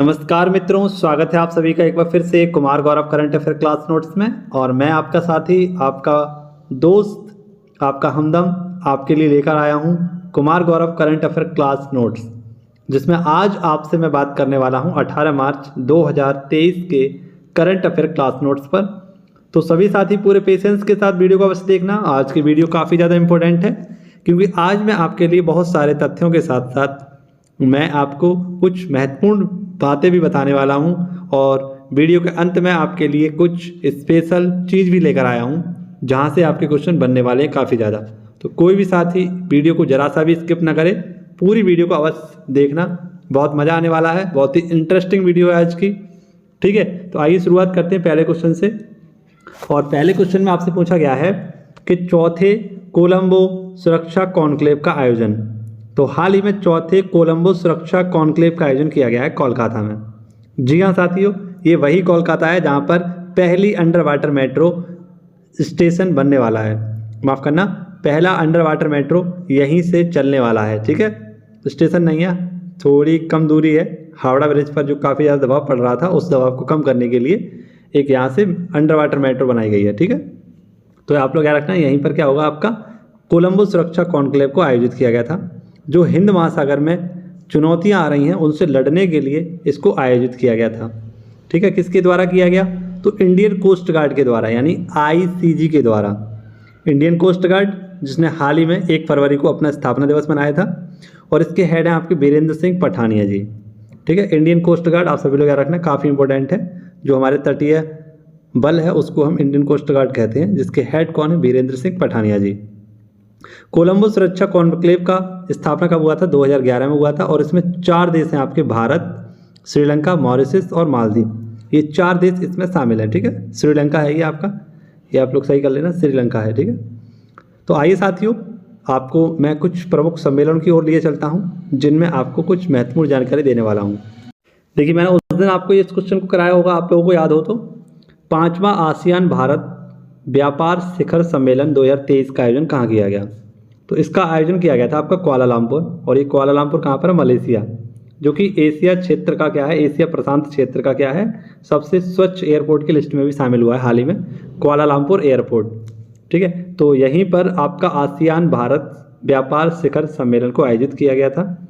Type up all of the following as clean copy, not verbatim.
नमस्कार मित्रों, स्वागत है आप सभी का एक बार फिर से Kumar Gaurav current affair class notes में। और मैं आपका साथी, आपका दोस्त, आपका हमदम आपके लिए लेकर आया हूं Kumar Gaurav current affair class notes, जिसमें आज आपसे मैं बात करने वाला हूं 18 मार्च 2023 के करंट अफेयर क्लास नोट्स पर। तो सभी साथी पूरे पेशेंस के साथ वीडियो को अवश्य देखना। आज की वीडियो काफ़ी ज़्यादा इंपॉर्टेंट है, क्योंकि आज मैं आपके लिए बहुत सारे तथ्यों के साथ साथ मैं आपको कुछ महत्वपूर्ण बातें भी बताने वाला हूं, और वीडियो के अंत में आपके लिए कुछ स्पेशल चीज़ भी लेकर आया हूं, जहां से आपके क्वेश्चन बनने वाले हैं काफ़ी ज़्यादा। तो कोई भी साथी वीडियो को ज़रा सा भी स्किप ना करे, पूरी वीडियो को अवश्य देखना, बहुत मज़ा आने वाला है। बहुत ही इंटरेस्टिंग वीडियो है आज की। ठीक है, तो आइए शुरुआत करते हैं पहले क्वेश्चन से। और पहले क्वेश्चन में आपसे पूछा गया है कि चौथे कोलंबो सुरक्षा कॉन्क्लेव का आयोजन। तो हाल ही में चौथे कोलंबो सुरक्षा कॉन्क्लेव का आयोजन किया गया है कोलकाता में। जी हाँ साथियों, ये वही कोलकाता है जहाँ पर पहली अंडर वाटर मेट्रो स्टेशन बनने वाला है। माफ़ करना, पहला अंडर वाटर मेट्रो यहीं से चलने वाला है। ठीक है, स्टेशन नहीं है, थोड़ी कम दूरी है। हावड़ा ब्रिज पर जो काफ़ी ज़्यादा दबाव पड़ रहा था, उस दबाव को कम करने के लिए एक यहाँ से अंडर वाटर मेट्रो बनाई गई है। ठीक है, तो आप लोग याद रखना, यहीं पर क्या होगा, आपका कोलंबो सुरक्षा कॉन्क्लेव को आयोजित किया गया था। जो हिंद महासागर में चुनौतियां आ रही हैं उनसे लड़ने के लिए इसको आयोजित किया गया था। ठीक है, किसके द्वारा किया गया? तो इंडियन कोस्ट गार्ड के द्वारा, यानी आईसीजी के द्वारा। इंडियन कोस्ट गार्ड, जिसने हाल ही में 1 फरवरी को अपना स्थापना दिवस मनाया था, और इसके हेड हैं आपके बीरेंद्र सिंह पठानिया जी। ठीक है, इंडियन कोस्ट गार्ड आप सभी लोग याद रखना, काफ़ी इंपॉर्टेंट है। जो हमारे तटीय बल है उसको हम इंडियन कोस्ट गार्ड कहते हैं, जिसके हेड कौन है? बीरेंद्र सिंह पठानिया जी। कोलंबो सुरक्षा कॉन्क्लेव का स्थापना कब हुआ था? 2011 में हुआ था, और इसमें 4 देश हैं आपके, भारत, श्रीलंका, मॉरिशस और मालदीव। ये 4 देश इसमें शामिल हैं। ठीक है, श्रीलंका है ये आपका, ये आप लोग सही कर लेना, श्रीलंका है। ठीक है, तो आइए साथियों, आपको मैं कुछ प्रमुख सम्मेलन की ओर लिए चलता हूँ, जिनमें आपको कुछ महत्वपूर्ण जानकारी देने वाला हूँ। देखिए, मैंने उस दिन आपको इस क्वेश्चन को कराया होगा, आप लोगों को याद हो तो। 5वां आसियान भारत व्यापार शिखर सम्मेलन 2023 का आयोजन कहाँ किया गया? तो इसका आयोजन किया गया था आपका कुआलालंपुर, और ये कुआलालंपुर कहाँ पर है? मलेशिया, जो कि एशिया क्षेत्र का क्या है, एशिया प्रशांत क्षेत्र का क्या है, सबसे स्वच्छ एयरपोर्ट की लिस्ट में भी शामिल हुआ है हाल ही में, कुआलालंपुर एयरपोर्ट। ठीक है, तो यहीं पर आपका आसियान भारत व्यापार शिखर सम्मेलन को आयोजित किया गया था,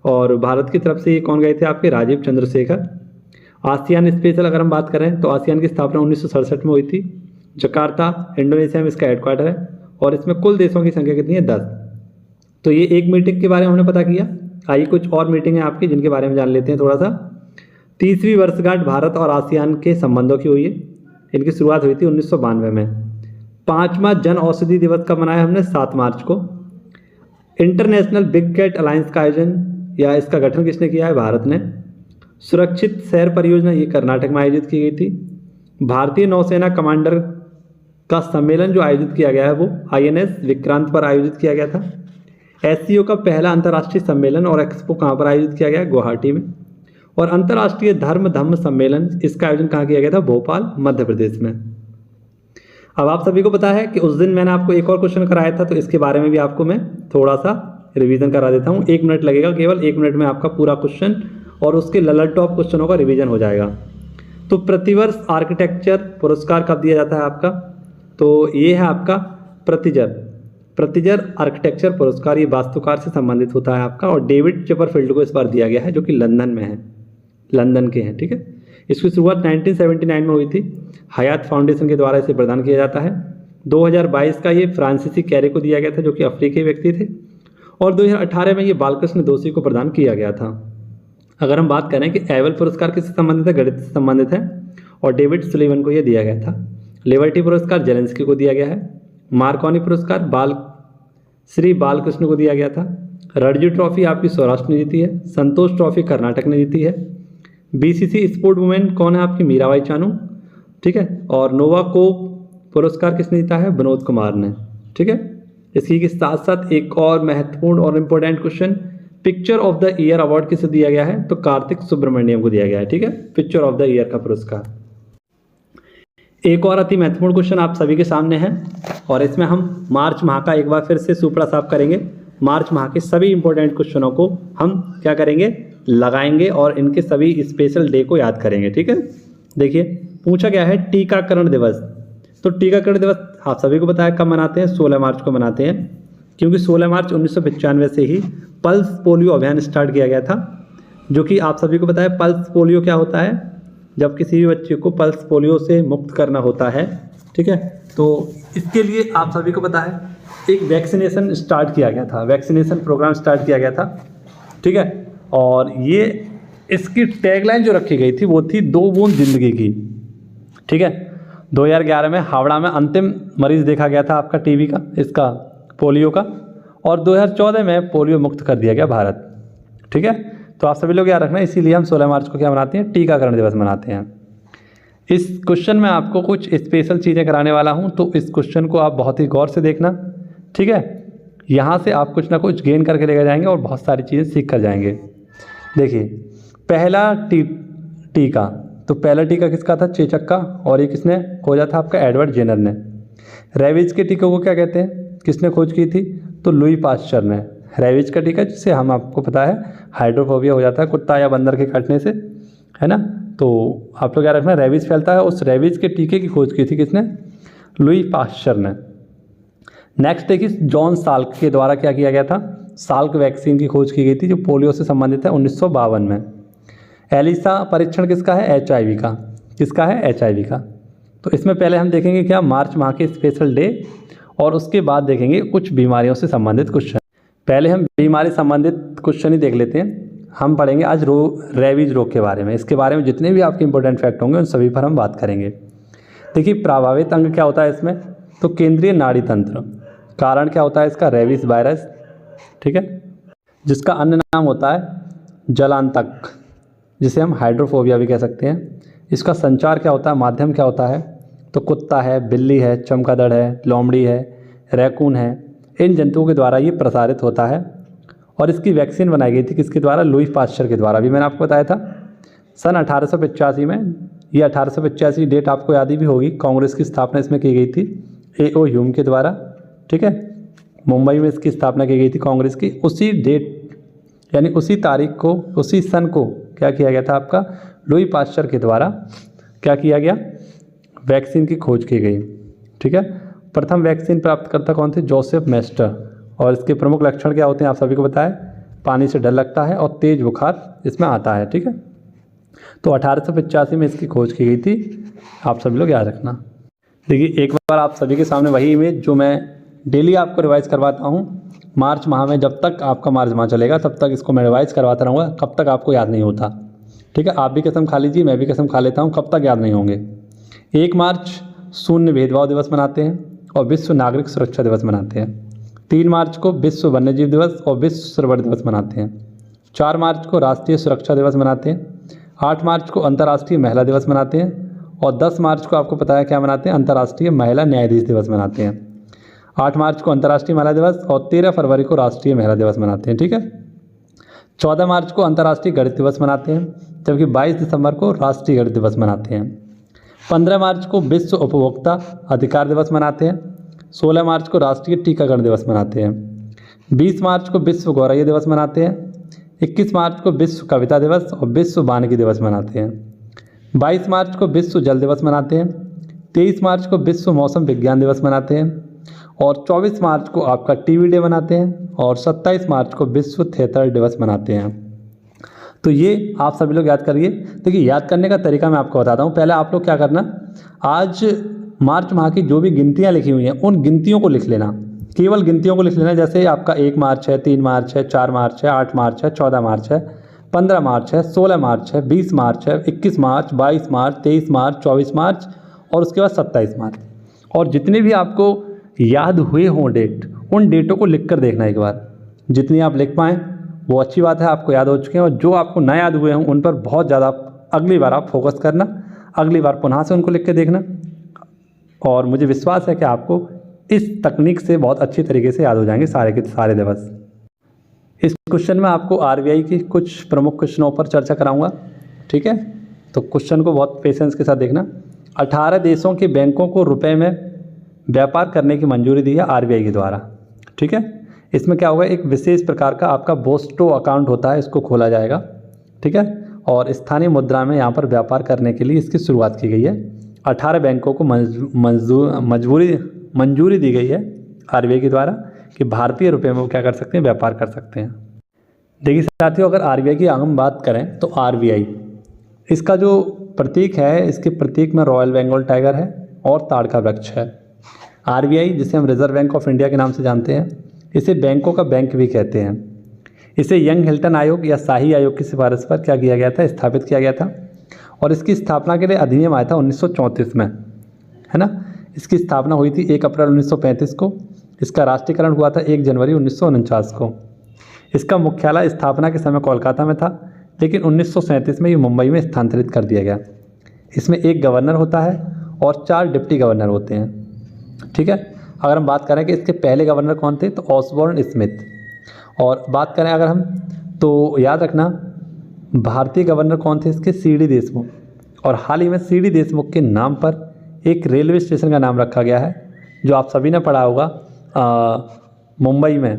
और भारत की तरफ से ये कौन गए थे? आपके राजीव चंद्रशेखर। आसियान स्पेशल अगर हम बात करें तो आसियान की स्थापना 1967 में हुई थी। जकार्ता इंडोनेशिया में इसका हेडक्वार्टर है, और इसमें कुल देशों की संख्या कितनी है? 10। तो ये एक मीटिंग के बारे में हमने पता किया। आइए कुछ और मीटिंग है आपकी, जिनके बारे में जान लेते हैं थोड़ा सा। 30वीं वर्षगांठ भारत और आसियान के संबंधों की हुई है। इनकी शुरुआत हुई थी 1992 में। 5वां जन औषधि दिवस कब मनाया हमने? 7 मार्च को। इंटरनेशनल बिग कैट अलायंस का आयोजन या इसका गठन किसने किया है? भारत ने। सुरक्षित शहर परियोजना, ये कर्नाटक में आयोजित की गई थी। भारतीय नौसेना कमांडर का सम्मेलन जो आयोजित किया गया है वो INS विक्रांत पर आयोजित किया गया था। SCO का पहला अंतर्राष्ट्रीय सम्मेलन और एक्सपो कहाँ पर आयोजित किया गया है? गुवाहाटी में। और अंतर्राष्ट्रीय धम्म सम्मेलन, इसका आयोजन कहाँ किया गया था? भोपाल, मध्य प्रदेश में। अब आप सभी को पता है कि उस दिन मैंने आपको एक और क्वेश्चन कराया था, तो इसके बारे में भी आपको मैं थोड़ा सा रिवीजन करा देता हूँ। 1 मिनट लगेगा, केवल 1 मिनट में आपका पूरा क्वेश्चन और उसके ललर टॉप क्वेश्चनों का रिवीजन हो जाएगा। तो प्रतिवर्ष आर्किटेक्चर पुरस्कार कब दिया जाता है आपका? तो ये है आपका प्रतिजर आर्किटेक्चर पुरस्कार। ये वास्तुकार से संबंधित होता है आपका, और डेविड चिपरफील्ड को इस बार दिया गया है, जो कि लंदन में है, लंदन के हैं। ठीक है, इसकी शुरुआत 1979 में हुई थी। हयात फाउंडेशन के द्वारा इसे प्रदान किया जाता है। 2022 का ये फ्रांसीसी कैरे को दिया गया था, जो कि अफ्रीकी व्यक्ति थे, और 2018 में ये बालकृष्ण दोषी को प्रदान किया गया था। अगर हम बात करें कि एवल पुरस्कार किससे संबंधित है? गणित से संबंधित है, और डेविड सुलीवन को यह दिया गया था। लिबर्टी पुरस्कार जेलेंस्की को दिया गया है। मार्कोनी पुरस्कार श्री बालकृष्ण को दिया गया था। रणजी ट्रॉफी आपकी सौराष्ट्र ने जीती है। संतोष ट्रॉफी कर्नाटक ने जीती है। BCC स्पोर्ट वुमेन कौन है आपकी? मीराबाई चानू। ठीक है, और नोवाको पुरस्कार किसने जीता है? विनोद कुमार ने। ठीक है, इसी के साथ साथ एक और महत्वपूर्ण और important question, picture of the year award किसे दिया गया है? तो कार्तिक सुब्रमण्यम को दिया गया है। ठीक है, पिक्चर ऑफ द ईयर का पुरस्कार। एक और अति महत्वपूर्ण क्वेश्चन आप सभी के सामने है, और इसमें हम मार्च माह का एक बार फिर से सुपड़ा साफ करेंगे। मार्च माह के सभी इंपॉर्टेंट क्वेश्चनों को हम क्या करेंगे? लगाएंगे और इनके सभी स्पेशल डे को याद करेंगे। ठीक है, देखिए पूछा गया है टीकाकरण दिवस। तो टीकाकरण दिवस आप सभी को पता है कब मनाते हैं, 16 मार्च को मनाते हैं, क्योंकि 16 मार्च 1995 से ही पल्स पोलियो अभियान स्टार्ट किया गया था, जो कि आप सभी को पता है पल्स पोलियो क्या होता है, जब किसी भी बच्चे को पल्स पोलियो से मुक्त करना होता है। ठीक है, तो इसके लिए आप सभी को पता है एक वैक्सीनेशन स्टार्ट किया गया था, वैक्सीनेशन प्रोग्राम स्टार्ट किया गया था। ठीक है, और ये इसकी टैगलाइन जो रखी गई थी वो थी 2 बूंद जिंदगी की। ठीक है, 2011 में हावड़ा में अंतिम मरीज देखा गया था आपका टीबी का, इसका पोलियो का, और 2014 में पोलियो मुक्त कर दिया गया भारत। ठीक है, तो आप सभी लोग याद रखना, इसीलिए हम 16 मार्च को क्या मनाते हैं, टीकाकरण दिवस मनाते हैं। इस क्वेश्चन में आपको कुछ स्पेशल चीज़ें कराने वाला हूं, तो इस क्वेश्चन को आप बहुत ही गौर से देखना। ठीक है, यहाँ से आप कुछ ना कुछ गेन करके लेकर जाएंगे और बहुत सारी चीज़ें सीख कर जाएंगे। देखिए पहला टीका, तो पहला टीका किसका था, चेचक का, और ये किसने खोजा था आपका, एडवर्ड जेनर ने। रेबीज के टीके को क्या कहते हैं, किसने खोज की थी, तो लुई पास्चर ने। रेबीज का टीका जिससे हम आपको पता है हाइड्रोफोबिया हो जाता है कुत्ता या बंदर के काटने से, है ना, तो आप लोग याद रखना रेबीज फैलता है, उस रेबीज के टीके की खोज की थी किसने, लुई पास्चर ने। नेक्स्ट देखिए जॉन साल्क के द्वारा क्या किया गया था, साल्क वैक्सीन की खोज की गई थी जो पोलियो से संबंधित है 1952 में। एलिसा परीक्षण किसका है, HIV का, किसका है, HIV का। तो इसमें पहले हम देखेंगे क्या, मार्च माह के स्पेशल डे, और उसके बाद देखेंगे कुछ बीमारियों से संबंधित क्वेश्चन। पहले हम बीमारी संबंधित क्वेश्चन ही देख लेते हैं। हम पढ़ेंगे आज रेबीज रोग के बारे में, इसके बारे में जितने भी आपके इंपॉर्टेंट फैक्ट होंगे उन सभी पर हम बात करेंगे। देखिए प्रभावित अंग क्या होता है इसमें, तो केंद्रीय नाड़ी तंत्र। कारण क्या होता है इसका, रेबीज वायरस। ठीक है, जिसका अन्य नाम होता है जलांतक, जिसे हम हाइड्रोफोबिया भी कह सकते हैं। इसका संचार क्या होता है, माध्यम क्या होता है, तो कुत्ता है, बिल्ली है, चमगादड़ है, लोमड़ी है, रैकून है, इन जंतुओं के द्वारा ये प्रसारित होता है। और इसकी वैक्सीन बनाई गई थी किसके द्वारा, लुई पास्चर के द्वारा, भी मैंने आपको बताया था सन 1885 में। ये 1885 डेट आपको याद ही भी होगी, कांग्रेस की स्थापना इसमें की गई थी A.O. ह्यूम के द्वारा। ठीक है, मुंबई में इसकी स्थापना की गई थी कांग्रेस की। उसी डेट यानी उसी तारीख को, उसी सन को क्या किया गया था आपका, लुई पास्चर के द्वारा क्या किया गया, वैक्सीन की खोज की गई। ठीक है, प्रथम वैक्सीन प्राप्तकर्ता कौन थे, जोसेफ मेस्टर। और इसके प्रमुख लक्षण क्या होते हैं आप सभी को पता है, पानी से डर लगता है और तेज बुखार इसमें आता है। ठीक है, तो 1885 में इसकी खोज की गई थी, आप सभी लोग याद रखना। देखिए एक बार आप सभी के सामने वही इमेज जो मैं डेली आपको रिवाइज करवाता हूँ मार्च माह में, जब तक आपका मार्च माह चलेगा तब तक इसको मैं रिवाइज करवाता रहूँगा, कब तक आपको याद नहीं होता। ठीक है, आप भी कसम खा लीजिए, मैं भी कसम खा लेता हूँ, कब तक याद नहीं होंगे। 1 मार्च शून्य भेदभाव दिवस मनाते हैं और विश्व नागरिक सुरक्षा दिवस मनाते हैं। 3 मार्च को विश्व वन्यजीव दिवस और विश्व सर्वर दिवस मनाते हैं। 4 मार्च को राष्ट्रीय सुरक्षा दिवस मनाते हैं। 8 मार्च को अंतर्राष्ट्रीय महिला दिवस मनाते हैं। और 10 मार्च को आपको पता है क्या मनाते हैं, अंतर्राष्ट्रीय महिला न्यायाधीश दिवस मनाते हैं। 8 मार्च को अंतर्राष्ट्रीय महिला दिवस और 13 फरवरी को राष्ट्रीय महिला दिवस मनाते हैं। ठीक है, 14 मार्च को अंतर्राष्ट्रीय गणित दिवस मनाते हैं, जबकि 22 दिसंबर को राष्ट्रीय गणित दिवस मनाते हैं। 15 मार्च को विश्व उपभोक्ता अधिकार दिवस मनाते हैं। 16 मार्च को राष्ट्रीय टीकाकरण दिवस मनाते हैं। 20 मार्च को विश्व गौरैया दिवस मनाते हैं। 21 मार्च को विश्व कविता दिवस और विश्व वानिकी दिवस मनाते हैं। 22 मार्च को विश्व जल दिवस मनाते हैं। 23 मार्च को विश्व मौसम विज्ञान दिवस मनाते हैं। और 24 मार्च को आपका टीवी डे मनाते हैं। और 27 मार्च को विश्व थिएटर दिवस मनाते हैं। तो ये आप सभी लोग याद करिए। देखिए याद करने का तरीका मैं आपको बताता हूँ। पहले आप लोग क्या करना, आज मार्च माह की जो भी गिनतियाँ लिखी हुई हैं उन गिनतियों को लिख लेना, केवल गिनतियों को लिख लेना। जैसे आपका 1 मार्च है, 3 मार्च है, 4 मार्च है, 8 मार्च है, 14 मार्च है, 15 मार्च है, 16 मार्च है, 20 मार्च है, 21 मार्च, 22 मार्च, 23 मार्च, 24 मार्च और उसके बाद 27 मार्च। और जितने भी आपको याद हुए हों डेट, उन डेटों को लिख कर देखना एक बार। जितनी आप लिख पाएँ वो अच्छी बात है, आपको याद हो चुके हैं। और जो आपको ना याद हुए हों उन पर बहुत ज़्यादा अगली बार आप फोकस करना, अगली बार पुनः से उनको लिख के देखना। और मुझे विश्वास है कि आपको इस तकनीक से बहुत अच्छी तरीके से याद हो जाएंगे सारे के सारे दिवस। इस क्वेश्चन में आपको RBI की कुछ प्रमुख क्वेश्चनों पर चर्चा कराऊंगा। ठीक है, तो क्वेश्चन को बहुत पेशेंस के साथ देखना। 18 देशों के बैंकों को रुपए में व्यापार करने की मंजूरी दी है RBI के द्वारा। ठीक है, इसमें क्या होगा, एक विशेष प्रकार का आपका बोस्टो अकाउंट होता है, इसको खोला जाएगा। ठीक है। और स्थानीय मुद्रा में यहाँ पर व्यापार करने के लिए इसकी शुरुआत की गई है। 18 बैंकों को मंजूरी दी गई है आरबीआई के द्वारा कि भारतीय रुपये में वो क्या कर सकते हैं, व्यापार कर सकते हैं। देखिए साथियों, अगर आरबीआई की हम बात करें तो आरबीआई, इसका जो प्रतीक है, इसके प्रतीक में रॉयल बंगाल टाइगर है और ताड़ का वृक्ष है। आरबीआई, जिसे हम रिजर्व बैंक ऑफ इंडिया के नाम से जानते हैं, इसे बैंकों का बैंक भी कहते हैं। इसे यंग हिल्टन आयोग या शाही आयोग की सिफारिश पर क्या किया गया था, स्थापित किया गया था। और इसकी स्थापना के लिए अधिनियम आया था 1934 में, है ना। इसकी स्थापना हुई थी 1 अप्रैल 1935 को। इसका राष्ट्रीयकरण हुआ था 1 जनवरी 1949 को। इसका मुख्यालय स्थापना के समय कोलकाता में था, लेकिन 1937 में ये मुंबई में स्थानांतरित कर दिया गया। इसमें 1 गवर्नर होता है और 4 डिप्टी गवर्नर होते हैं, ठीक है। अगर हम बात करें कि इसके पहले गवर्नर कौन थे, तो ऑसबोर्न स्मिथ। और बात करें अगर हम, तो याद रखना भारतीय गवर्नर कौन थे इसके, सीडी देशमुख। और हाल ही में सीडी देशमुख के नाम पर एक रेलवे स्टेशन का नाम रखा गया है, जो आप सभी ने पढ़ा होगा मुंबई में,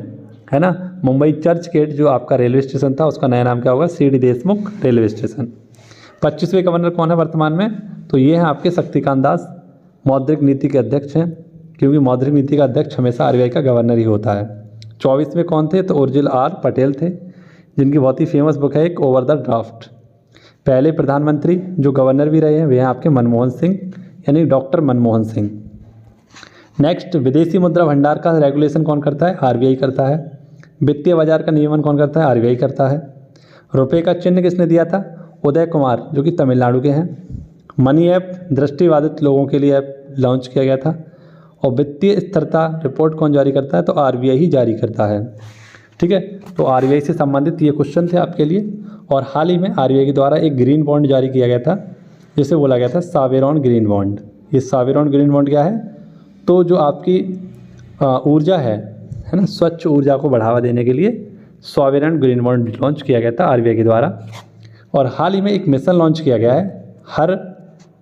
है ना। मुंबई चर्च गेट जो आपका रेलवे स्टेशन था, उसका नया नाम क्या होगा, सीडी देशमुख रेलवे स्टेशन। 25वें गवर्नर कौन है वर्तमान में, तो ये हैं आपके शक्तिकांत दास, मौद्रिक नीति के अध्यक्ष हैं, क्योंकि मौद्रिक नीति का अध्यक्ष हमेशा आरबीआई का गवर्नर ही होता है। 24वें कौन थे, तो उर्जिल आर पटेल थे, जिनकी बहुत ही फेमस बुक है एक ओवर द ड्राफ्ट। पहले प्रधानमंत्री जो गवर्नर भी रहे हैं वे हैं आपके मनमोहन सिंह, यानी डॉक्टर मनमोहन सिंह। नेक्स्ट, विदेशी मुद्रा भंडार का रेगुलेशन कौन करता है, आरबीआई करता है। वित्तीय बाजार का नियमन कौन करता है, आरबीआई करता है। रुपए का चिन्ह किसने दिया था, उदय कुमार, जो कि तमिलनाडु के हैं। मनी ऐप दृष्टिबाधित लोगों के लिए ऐप लॉन्च किया गया था। और वित्तीय स्थिरता रिपोर्ट कौन जारी करता है, तो आरबीआई ही जारी करता है, ठीक है। तो आरबीआई से संबंधित ये क्वेश्चन थे आपके लिए। और हाल ही में आरबीआई के द्वारा एक ग्रीन बॉन्ड जारी किया गया था, जिसे बोला गया था सावेरॉन ग्रीन बॉन्ड। ये सावेरॉन ग्रीन बॉन्ड क्या है, तो जो आपकी ऊर्जा है ना, स्वच्छ ऊर्जा को बढ़ावा देने के लिए सॉवेरेन ग्रीन बॉन्ड लॉन्च किया गया था आरबीआई के द्वारा। और हाल ही में एक मिशन लॉन्च किया गया है, हर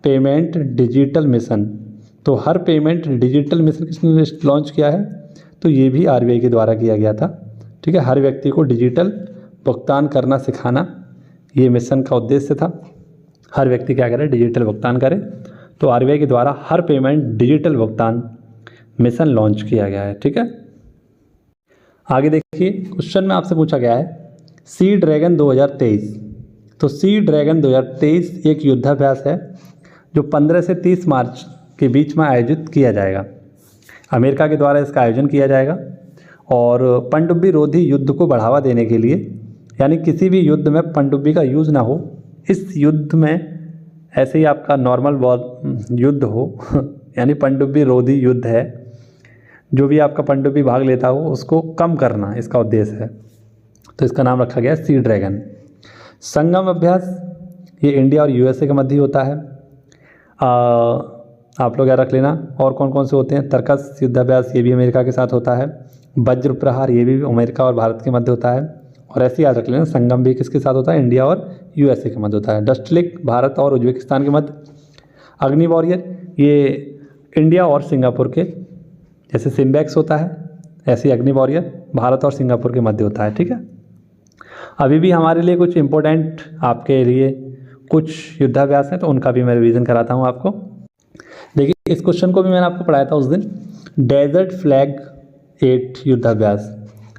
पेमेंट डिजिटल मिशन। तो हर पेमेंट डिजिटल मिशन किसने लॉन्च किया है, तो ये भी आरबीआई के द्वारा किया गया था, ठीक है। हर व्यक्ति को डिजिटल भुगतान करना सिखाना ये मिशन का उद्देश्य था। हर व्यक्ति क्या करे, डिजिटल भुगतान करे। तो आरबीआई के द्वारा हर पेमेंट डिजिटल भुगतान मिशन लॉन्च किया गया है, ठीक है। आगे देखिए, क्वेश्चन में आपसे पूछा गया है सी ड्रैगन 2023। तो सी ड्रैगन 2023 एक युद्धाभ्यास है जो 15 से 30 मार्च के बीच में आयोजित किया जाएगा। अमेरिका के द्वारा इसका आयोजन किया जाएगा। और पनडुब्बी रोधी युद्ध को बढ़ावा देने के लिए, यानी किसी भी युद्ध में पनडुब्बी का यूज़ ना हो, इस युद्ध में ऐसे ही आपका नॉर्मल वॉर युद्ध हो यानी पनडुब्बी रोधी युद्ध है, जो भी आपका पनडुब्बी भाग लेता हो उसको कम करना इसका उद्देश्य है। तो इसका नाम रखा गया सी ड्रैगन। संगम अभ्यास ये इंडिया और यूएसए के मध्य होता है, आप लोग याद रख लेना। और कौन कौन से होते हैं, तर्कस युद्धाभ्यास ये भी अमेरिका के साथ होता है। वज्र प्रहार ये भी अमेरिका और भारत के मध्य होता है। और ऐसे याद रख लेना, संगम भी किसके साथ होता है, इंडिया और यूएसए के मध्य होता है। डस्टलिक भारत और उज्बेकिस्तान के मध्य। अग्नि वॉरियर ये इंडिया और सिंगापुर के, जैसे सिम्बैक्स होता है ऐसे ही अग्नि वॉरियर भारत और सिंगापुर के मध्य होता है, ठीक है। अभी भी हमारे लिए कुछ इम्पोर्टेंट आपके लिए कुछ युद्धाभ्यास हैं, तो उनका भी मैं रिवीजन कराता हूँ आपको। देखिए, इस क्वेश्चन को भी मैंने आपको पढ़ाया था उस दिन, डेजर्ट फ्लैग 8 युद्धाभ्यास।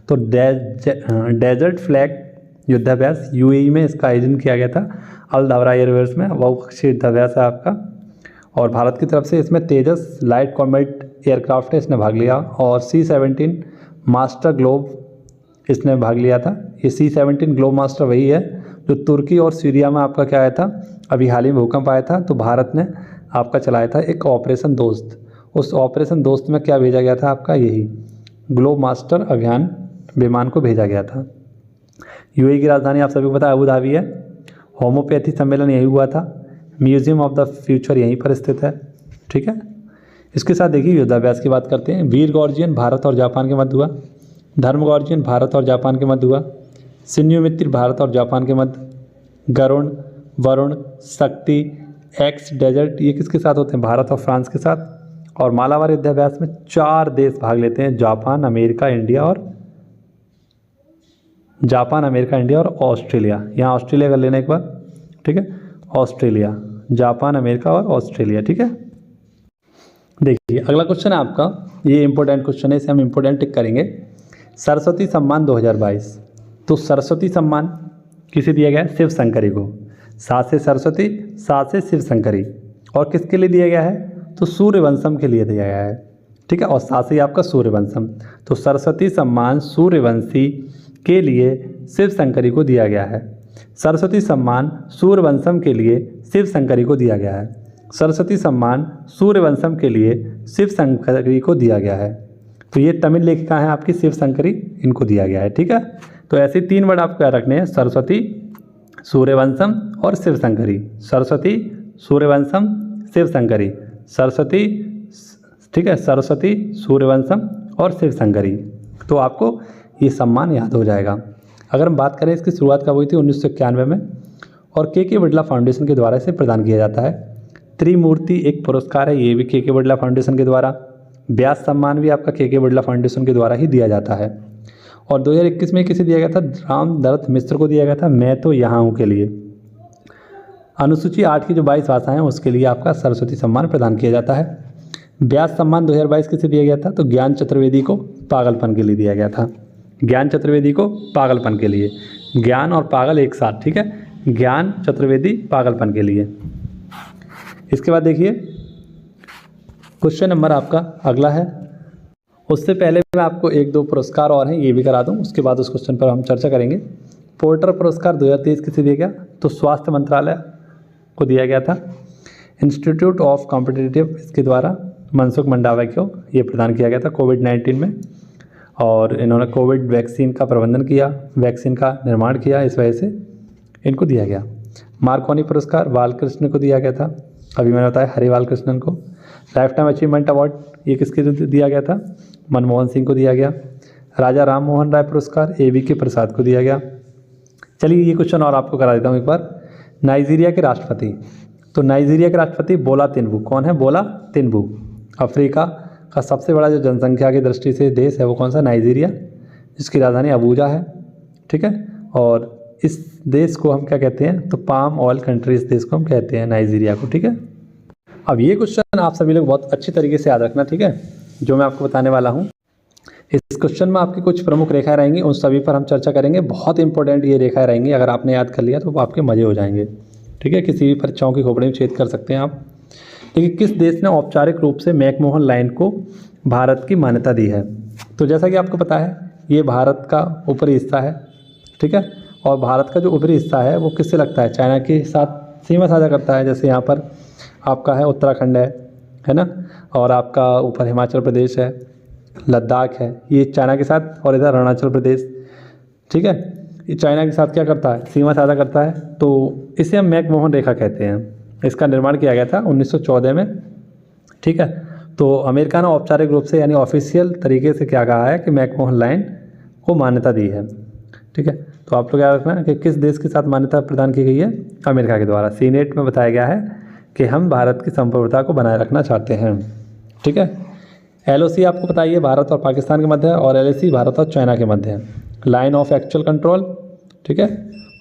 तो डेजर्ट फ्लैग युद्धाभ्यास यूएई में इसका आयोजन किया गया था, अल दावरा एयरवेयर्स में। बहुपक्षीय युद्धाभ्यास है आपका। और भारत की तरफ से इसमें तेजस लाइट कॉम्बैट एयरक्राफ्ट है, इसने भाग लिया। और C-17 मास्टर ग्लोब इसने भाग लिया था। ये C-17 ग्लोब मास्टर वही है जो तुर्की और सीरिया में आपका क्या आया था, अभी हाल ही में भूकंप आया था, तो भारत ने आपका चलाया था एक ऑपरेशन दोस्त। उस ऑपरेशन दोस्त में क्या भेजा गया था आपका, यही ग्लोब मास्टर अभियान विमान को भेजा गया था। यूएई की राजधानी आप सभी को पता है अबू धाबी है। होम्योपैथी सम्मेलन यही हुआ था। म्यूजियम ऑफ द फ्यूचर यहीं पर स्थित है, ठीक है। इसके साथ देखिए युद्धाभ्यास की बात करते हैं। वीर गॉर्जियन भारत और जापान के मध्य हुआ। धर्म गॉर्जियन भारत और जापान के मध्य हुआ। सिन्यू मित्र भारत और जापान के मध्य। गरुण, वरुण, शक्ति, एक्स डेजर्ट ये किसके साथ होते हैं, भारत और फ्रांस के साथ। और मालाबार युद्धाभ्यास में 4 देश भाग लेते हैं, जापान, अमेरिका, इंडिया और जापान, अमेरिका, इंडिया और ऑस्ट्रेलिया। यहाँ ऑस्ट्रेलिया कर लेना एक बार, ठीक है, ऑस्ट्रेलिया, जापान, अमेरिका और ऑस्ट्रेलिया, ठीक है। देखिए अगला क्वेश्चन है आपका, ये इंपॉर्टेंट क्वेश्चन है, इसे हम इंपॉर्टेंट टिक करेंगे। सरस्वती सम्मान 2022, तो सरस्वती सम्मान किसे दिया गया है? शिव शंकरी को। सात से सरस्वती, सात से शिव शंकरी, और किसके लिए दिया गया है? तो सूर्यवंशम के लिए दिया गया है, ठीक है, और सात से आपका सूर्यवंशम। तो सरस्वती सम्मान सूर्यवंशी के लिए शिव शंकरी को दिया गया है। सरस्वती सम्मान सूर्यवंशम के लिए शिव शंकरी को दिया गया है। सरस्वती सम्मान सूर्यवंशम के लिए शिव शंकरी को दिया गया है। तो ये तमिल लेखिका हैं आपकी शिव शंकरी, इनको दिया गया है, ठीक है। तो ऐसे तीन वर्ड आपको याद रखने हैं, सरस्वती, सूर्यवंशम और शिव शंकरी। सरस्वती, सूर्यवंशम, शिव शंकरी, सरस्वती, ठीक है, सरस्वती, सूर्यवंशम और शिव शंकरी। तो आपको ये सम्मान याद हो जाएगा। अगर हम बात करें इसकी शुरुआत कब हुई थी? 1991 में, और के बिड़ला फाउंडेशन के द्वारा इसे प्रदान किया जाता है। त्रिमूर्ति एक पुरस्कार है, ये भी के बिड़ला फाउंडेशन के द्वारा। व्यास सम्मान भी आपका के बिड़ला फाउंडेशन के द्वारा ही दिया जाता है। और 2021 में किसे दिया गया था? राम दत्त मिश्र को दिया गया था, मैं तो यहाँ हूँ के लिए। अनुसूची 8 की जो 22 भाषाएं हैं उसके लिए आपका सरस्वती सम्मान प्रदान किया जाता है। व्यास सम्मान 2022 किसे दिया गया था? तो ज्ञान चतुर्वेदी को पागलपन के लिए दिया गया था। ज्ञान चतुर्वेदी को पागलपन के लिए, ज्ञान और पागल एक साथ, ठीक है, ज्ञान चतुर्वेदी पागलपन के लिए। इसके बाद देखिए क्वेश्चन नंबर आपका अगला है। उससे पहले मैं आपको एक दो पुरस्कार और हैं, ये भी करा दूं, उसके बाद उस क्वेश्चन पर हम चर्चा करेंगे। पोर्टर पुरस्कार 2023 किसे दिया गया? तो स्वास्थ्य मंत्रालय को दिया गया था। इंस्टीट्यूट ऑफ कॉम्पिटिटिव इसके द्वारा मनसुख मंडावा को ये प्रदान किया गया था कोविड-19 में, और इन्होंने कोविड वैक्सीन का प्रबंधन किया, वैक्सीन का निर्माण किया, इस वजह से इनको दिया गया। मार्कोनी पुरस्कार बालकृष्ण को दिया गया था, अभी मैंने बताया हरि बालकृष्णन को। लाइफ टाइम अचीवमेंट अवार्ड ये किसके दिया गया था? मनमोहन सिंह को दिया गया। राजा राम मोहन राय पुरस्कार AVK प्रसाद को दिया गया। चलिए ये क्वेश्चन और आपको करा देता हूँ एक बार। नाइजीरिया के राष्ट्रपति, तो नाइजीरिया के राष्ट्रपति बोला तिनुबू। कौन है? बोला तिनुबू। अफ्रीका का सबसे बड़ा जो जनसंख्या की दृष्टि से देश है वो कौन सा? नाइजीरिया, जिसकी राजधानी अबूजा है, ठीक है। और इस देश को हम क्या कहते हैं? तो पाम ऑयल कंट्री इस देश को हम कहते हैं, नाइजीरिया को, ठीक है। अब ये क्वेश्चन आप सभी लोग बहुत अच्छी तरीके से याद रखना, ठीक है, जो मैं आपको बताने वाला हूँ। इस क्वेश्चन में आपकी कुछ प्रमुख रेखाएं रहेंगी, उन सभी पर हम चर्चा करेंगे। बहुत इंपॉर्टेंट ये रेखाएं रहेंगी, अगर आपने याद कर लिया तो आपके मज़े हो जाएंगे, ठीक है। किसी भी परीक्षाओं की खोपड़ी में छेद कर सकते हैं आप। देखिए किस देश ने औपचारिक रूप से मैकमोहन लाइन को भारत की मान्यता दी है? तो जैसा कि आपको पता है ये भारत का ऊपरी हिस्सा है, ठीक है, और भारत का जो ऊपरी हिस्सा है वो किससे लगता है? चाइना के साथ सीमा साझा करता है। जैसे यहाँ पर आपका है उत्तराखंड है ना, और आपका ऊपर हिमाचल प्रदेश है, लद्दाख है, ये चाइना के साथ, और इधर अरुणाचल प्रदेश, ठीक है, ये चाइना के साथ क्या करता है? सीमा साझा करता है। तो इसे हम मैकमोहन रेखा कहते हैं। इसका निर्माण किया गया था 1914 में, ठीक है। तो अमेरिका ने औपचारिक रूप से यानी ऑफिशियल तरीके से क्या कहा है कि मैकमोहन लाइन को मान्यता दी है, ठीक है। तो आप लोग याद रखना कि किस देश के साथ मान्यता प्रदान की गई है? अमेरिका के द्वारा। सीनेट में बताया गया है कि हम भारत की संप्रभुता को बनाए रखना चाहते हैं, ठीक है। LOC आपको बताइए भारत और पाकिस्तान के मध्य है, और LAC भारत और चाइना के मध्य है। लाइन ऑफ एक्चुअल कंट्रोल, ठीक है,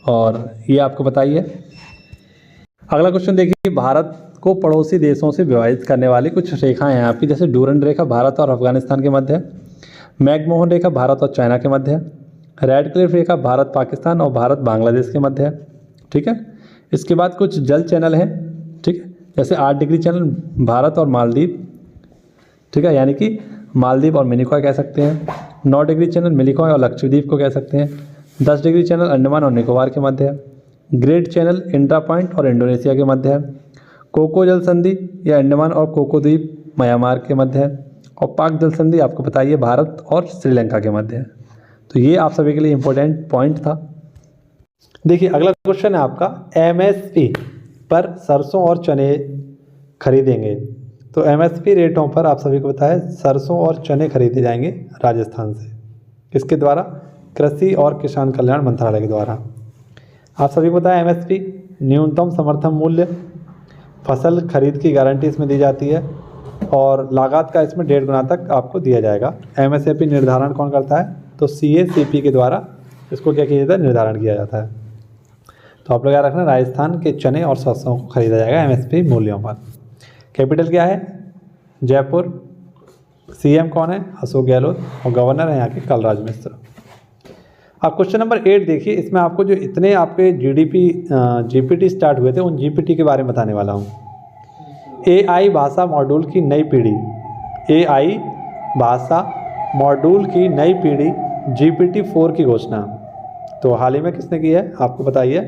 और ये आपको बताइए। अगला क्वेश्चन देखिए, भारत को पड़ोसी देशों से विभाजित करने वाली कुछ रेखाएं हैं आपकी। जैसे डूरंड रेखा भारत और अफगानिस्तान के मध्य है, मैकमोहन रेखा भारत और चाइना के मध्य है, रेड क्लिफ रेखा भारत पाकिस्तान और भारत बांग्लादेश के मध्य है, ठीक है। इसके बाद कुछ जल चैनल हैं, ठीक है, जैसे 8 डिग्री चैनल भारत और मालदीव, ठीक है, यानी कि मालदीव और मिनिकॉय कह सकते हैं। 9 डिग्री चैनल मिनिकॉय और लक्षद्वीप को कह सकते हैं। 10 डिग्री चैनल अंडमान और निकोबार के मध्य है। ग्रेट चैनल इंड्रा पॉइंट और इंडोनेशिया के मध्य है। कोको जल संधि या अंडमान और कोको द्वीप म्यांमार के मध्य है। और पाक जल संधि आपको बताइए भारत और श्रीलंका के मध्य है। तो ये आप सभी के लिए इम्पोर्टेंट पॉइंट था। देखिए अगला क्वेश्चन है आपका, MSP पर सरसों और चने खरीदेंगे। तो MSP रेटों पर आप सभी को बताया सरसों और चने खरीदे जाएंगे राजस्थान से, किसके द्वारा? कृषि और किसान कल्याण मंत्रालय के द्वारा। आप सभी को पता है MSP न्यूनतम समर्थन मूल्य, फसल खरीद की गारंटी इसमें दी जाती है, और लागत का इसमें 1.5 गुना तक आपको दिया जाएगा। MSP निर्धारण कौन करता है? तो CACP के द्वारा इसको क्या किया जाता है, निर्धारण किया जाता है। तो आप लोग याद रखना, राजस्थान के चने और सरसों को खरीदा जाएगा एमएसपी मूल्यों पर। कैपिटल क्या है, जयपुर। सीएम कौन है, अशोक गहलोत। और गवर्नर है यहाँ के कलराज मिश्र। अब क्वेश्चन नंबर 8 देखिए, इसमें आपको जो इतने आपके जीपीटी स्टार्ट हुए थे उन जीपीटी के बारे में बताने वाला हूँ। एआई भाषा मॉड्यूल की नई पीढ़ी, एआई भाषा मॉड्यूल की नई पीढ़ी जीपीटी 4 की घोषणा तो हाल ही में किसने की है, आपको बताइए।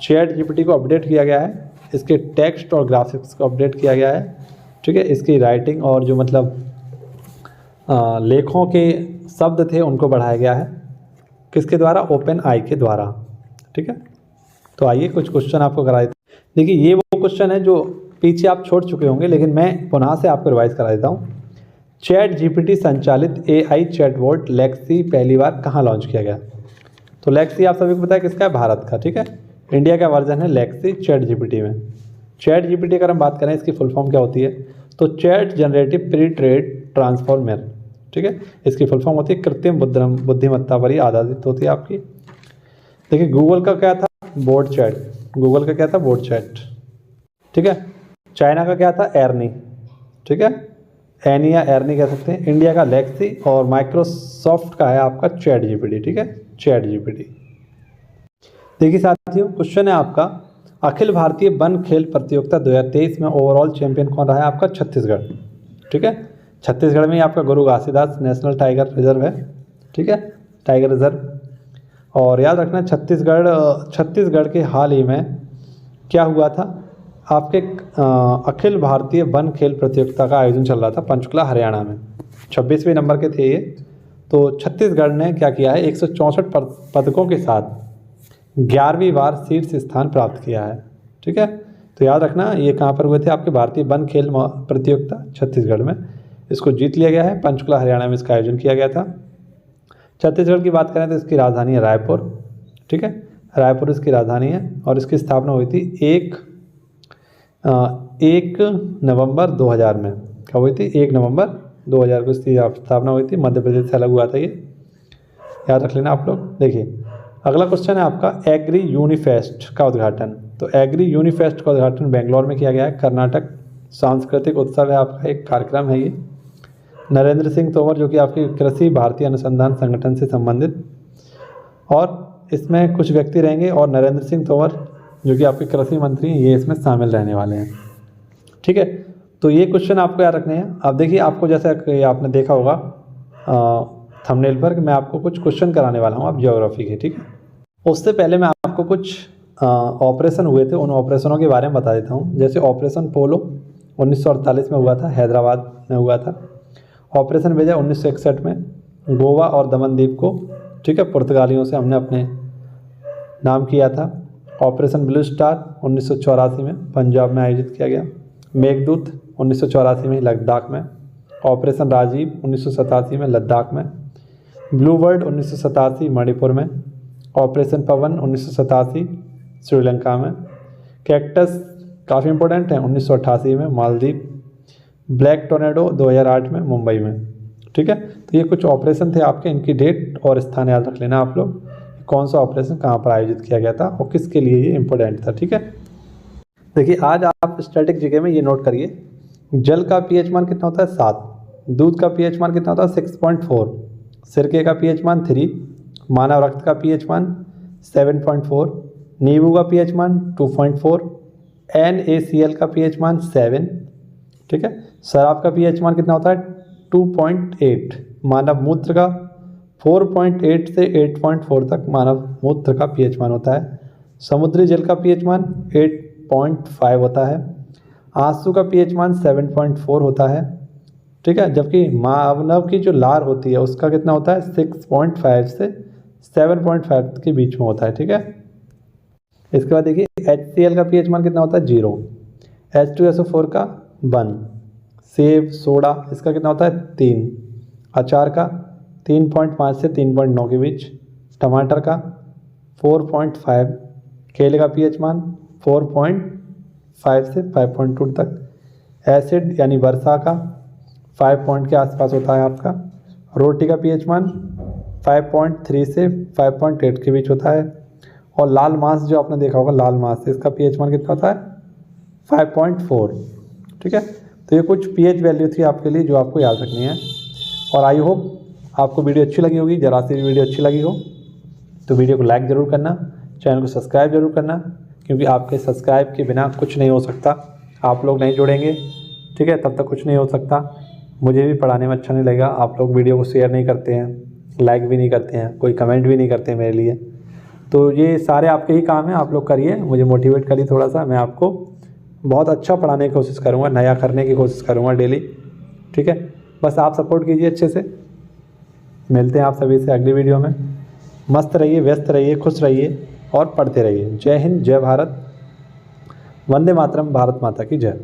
चैट जीपीटी को अपडेट किया गया है, इसके टेक्स्ट और ग्राफिक्स को अपडेट किया गया है, ठीक है। इसकी राइटिंग और जो मतलब लेखों के शब्द थे उनको बढ़ाया गया है, किसके द्वारा, ओपन आई के द्वारा, ठीक है। तो आइए कुछ क्वेश्चन आपको कराए। देखिए ये वो क्वेश्चन है जो पीछे आप छोड़ चुके होंगे, लेकिन मैं पुनः से आपको रिवाइज करा देता हूँ। चैट जीपीटी संचालित एआई चैटबॉट लेक्सी पहली बार कहाँ लॉन्च किया गया। तो लेक्सी आप सभी को पता है किसका है, भारत का, ठीक है। इंडिया का वर्जन है लेक्सी चैट जीपीटी में। चैट जीपीटी अगर हम बात करें इसकी फुल फॉर्म क्या होती है, तो chat generative pre trade transformer, ठीक है। इसकी फुल फॉर्म होती है कृत्रिम बुद्धिमत्ता पर ही आधारित होती है आपकी। देखिए गूगल का क्या था, बोट चैट, गूगल का क्या था, बोट चैट, ठीक है। चाइना का क्या था, एर्नी, ठीक है, एनी या एर्नी कह सकते हैं। इंडिया का लेक्सी और माइक्रोसॉफ्ट का है आपका चैट जीपीटी, ठीक है, चैट जीपीटी। देखिए साथियों क्वेश्चन है आपका, अखिल भारतीय वन खेल प्रतियोगिता 2023 में ओवरऑल चैंपियन कौन रहा है, आपका छत्तीसगढ़, ठीक है। छत्तीसगढ़ में ही आपका गुरु घासीदास नेशनल टाइगर रिजर्व है, ठीक है, टाइगर रिजर्व। और याद रखना छत्तीसगढ़ के हाल ही में क्या हुआ था, आपके अखिल भारतीय वन खेल प्रतियोगिता का आयोजन चल रहा था पंचकुला हरियाणा में, 26वें नंबर के थे ये। तो छत्तीसगढ़ ने क्या किया है, 164 पदकों के साथ 11वीं बार शीर्ष स्थान प्राप्त किया है, ठीक है। तो याद रखना ये कहाँ पर हुए थे, आपके भारतीय वन खेल प्रतियोगिता छत्तीसगढ़ में, इसको जीत लिया गया है। पंचकुला हरियाणा में इसका आयोजन किया गया था। छत्तीसगढ़ की बात करें तो इसकी राजधानी है रायपुर, ठीक है, रायपुर इसकी राजधानी है। और इसकी स्थापना हुई थी 1 नवंबर 2000 में, कब हुई थी, 1 नवंबर 2000 को इसकी स्थापना हुई थी। मध्य प्रदेश से अलग हुआ था ये, याद रख लेना आप लोग। देखिए अगला क्वेश्चन है आपका, एग्री यूनिफेस्ट का उद्घाटन। तो एग्री यूनिफेस्ट का उद्घाटन बेंगलोर में किया गया है, कर्नाटक सांस्कृतिक उत्सव है आपका, एक कार्यक्रम है ये। नरेंद्र सिंह तोमर जो कि आपकी कृषि भारतीय अनुसंधान संगठन से संबंधित, और इसमें कुछ व्यक्ति रहेंगे, और नरेंद्र सिंह तोमर जो कि आपके कृषि मंत्री हैं ये इसमें शामिल रहने वाले हैं, ठीक है। तो ये क्वेश्चन आपको याद रखने हैं। अब देखिए आपको जैसे आपने देखा होगा थंबनेल पर कि मैं आपको कुछ क्वेश्चन कराने वाला हूँ आप ज्योग्राफी के, ठीक है। उससे पहले मैं आपको कुछ ऑपरेशन हुए थे उन ऑपरेशनों के बारे में बता देता हूँ। जैसे ऑपरेशन पोलो 1948 में हुआ था, हैदराबाद में हुआ था। ऑपरेशन विजय 1961 में गोवा और दमन द्वीप को, ठीक है, पुर्तगालियों से हमने अपने नाम किया था। ऑपरेशन ब्लू स्टार 1984 में पंजाब में आयोजित किया गया। मेघदूत 1984 में लद्दाख में। ऑपरेशन राजीव 1987 में लद्दाख में। ब्लू बर्ड 1987 मणिपुर में। ऑपरेशन पवन 1987 श्रीलंका में। कैक्टस काफ़ी इंपॉर्टेंट है 1988 में मालदीव। ब्लैक टोर्नेडो 2008 में मुंबई में, ठीक है। तो ये कुछ ऑपरेशन थे आपके, इनकी डेट और स्थान याद रख लेना आप लोग, कौन सा ऑपरेशन कहाँ पर आयोजित किया गया था और किसके लिए ये इंपॉर्टेंट था, ठीक है। देखिए आज आप स्टैटिक जीके में ये नोट करिए, जल का पीएच मान कितना होता है 7, दूध का पीएच मान कितना होता है 6.4, सिरके का पीएच मान 3, मानव रक्त का पीएच मान 7.4, नींबू का पीएच मान 2.4, NaCl का पीएच मान 7, ठीक है। शराब का पीएच मान कितना होता है 2.8, मानव मूत्र का 4.8 से 8.4 तक मानव मूत्र का पीएच मान होता है। समुद्री जल का पीएच मान 8.5 होता है। आंसू का पीएच मान 7.4 होता है, ठीक है। जबकि मानव की जो लार होती है उसका कितना होता है 6.5 से 7.5 के बीच में होता है, ठीक है। इसके बाद देखिए HCl का पीएच मान कितना होता है 0, H2SO4 का 1, सेब सोडा इसका कितना होता है 3, अचार का 3.5 से 3.9 के बीच, टमाटर का 4.5, केले का पीएच मान 4.5 से 5.2 तक, एसिड यानी वर्षा का 5 पॉइंट के आसपास होता है आपका। रोटी का पीएच मान 5.3 से 5.8 के बीच होता है। और लाल मांस जो आपने देखा होगा, लाल मांस, इसका पीएच मान कितना होता है? 5.4। ठीक है, तो ये कुछ पीएच वैल्यू थी आपके लिए जो आपको याद रखनी है। और आई होप आपको वीडियो अच्छी लगी होगी। जरा सी वीडियो अच्छी लगी हो तो वीडियो को लाइक ज़रूर करना, चैनल को सब्सक्राइब जरूर करना, क्योंकि आपके सब्सक्राइब के बिना कुछ नहीं हो सकता। आप लोग नहीं जुड़ेंगे, ठीक है, तब तक कुछ नहीं हो सकता। मुझे भी पढ़ाने में अच्छा नहीं लगेगा। आप लोग वीडियो को शेयर नहीं करते हैं, लाइक भी नहीं करते हैं, कोई कमेंट भी नहीं करते हैं मेरे लिए। तो ये सारे आपके ही काम हैं, आप लोग करिए, मुझे मोटिवेट करिए थोड़ा सा। मैं आपको बहुत अच्छा पढ़ाने की कोशिश करूँगा, नया करने की कोशिश करूँगा डेली। ठीक है, बस आप सपोर्ट कीजिए अच्छे से। मिलते हैं आप सभी से अगली वीडियो में। मस्त रहिए, व्यस्त रहिए, खुश रहिए और पढ़ते रहिए। जय हिंद, जय भारत, वंदे मातरम, भारत माता की जय।